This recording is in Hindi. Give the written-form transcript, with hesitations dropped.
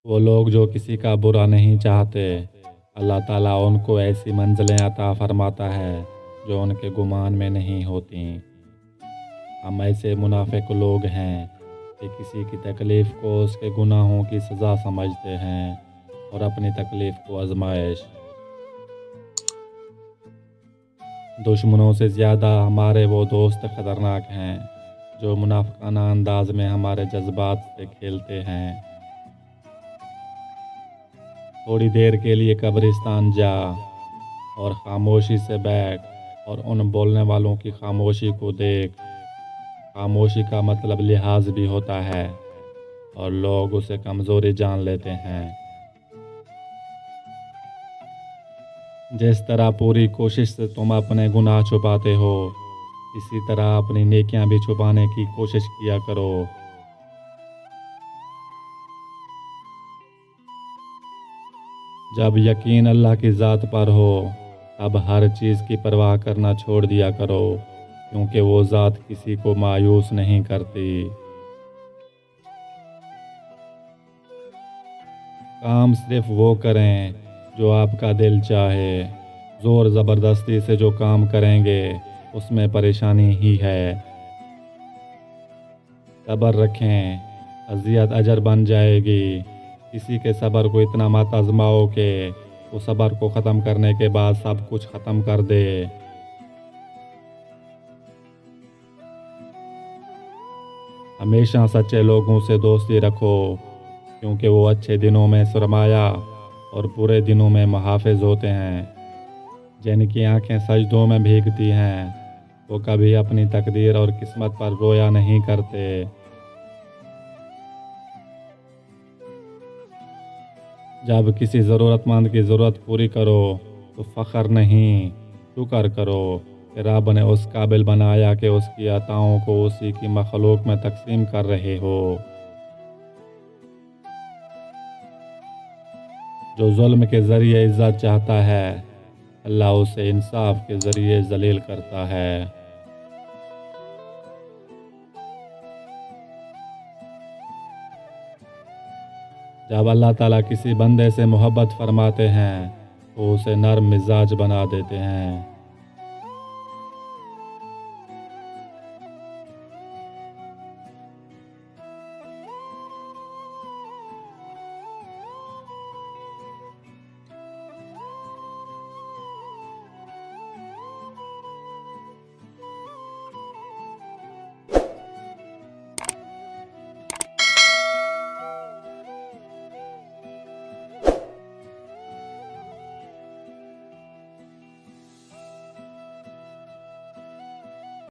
वो लोग जो किसी का बुरा नहीं चाहते, अल्लाह ताला उनको ऐसी मंजिलें अता फरमाता है जो उनके गुमान में नहीं होती। हम ऐसे मुनाफिक लोग हैं कि किसी की तकलीफ़ को उसके गुनाहों की सज़ा समझते हैं और अपनी तकलीफ़ को आजमाइश। दुश्मनों से ज़्यादा हमारे वो दोस्त ख़तरनाक हैं जो मुनाफिकाना अंदाज में हमारे जज्बात से खेलते हैं। थोड़ी देर के लिए कब्रिस्तान जा और ख़ामोशी से बैठ और उन बोलने वालों की ख़ामोशी को देख। ख़ामोशी का मतलब लिहाज भी होता है और लोग उसे कमज़ोरी जान लेते हैं। जिस तरह पूरी कोशिश से तुम अपने गुनाह छुपाते हो, इसी तरह अपनी नेकियां भी छुपाने की कोशिश किया करो। जब यकीन अल्लाह की ज़ात पर हो, तब हर चीज़ की परवाह करना छोड़ दिया करो, क्योंकि वो ज़ात किसी को मायूस नहीं करती। काम सिर्फ वो करें जो आपका दिल चाहे। ज़ोर ज़बरदस्ती से जो काम करेंगे उसमें परेशानी ही है। सब्र रखें, अज़ियत अजर बन जाएगी। किसी के सब्र को इतना मत आजमाओ कि वो सब्र को ख़त्म करने के बाद सब कुछ ख़त्म कर दे। हमेशा सच्चे लोगों से दोस्ती रखो, क्योंकि वो अच्छे दिनों में सरमाया और बुरे दिनों में मुहाफ़िज़ होते हैं। जिनकी आंखें सजदों में भीगती हैं, वो कभी अपनी तकदीर और किस्मत पर रोया नहीं करते। जब किसी ज़रूरतमंद की ज़रूरत पूरी करो तो फ़ख्र नहीं, शुक्र करो कि रब ने उस काबिल बनाया कि उसकी अताओं को उसी की मखलूक में तकसीम कर रहे हो। जो जुल्म के ज़रिए इज़्ज़त चाहता है, अल्लाह उसे इंसाफ के ज़रिए ज़लील करता है। जब अल्लाह ताला किसी बंदे से मोहब्बत फरमाते हैं तो उसे नर्म मिजाज बना देते हैं।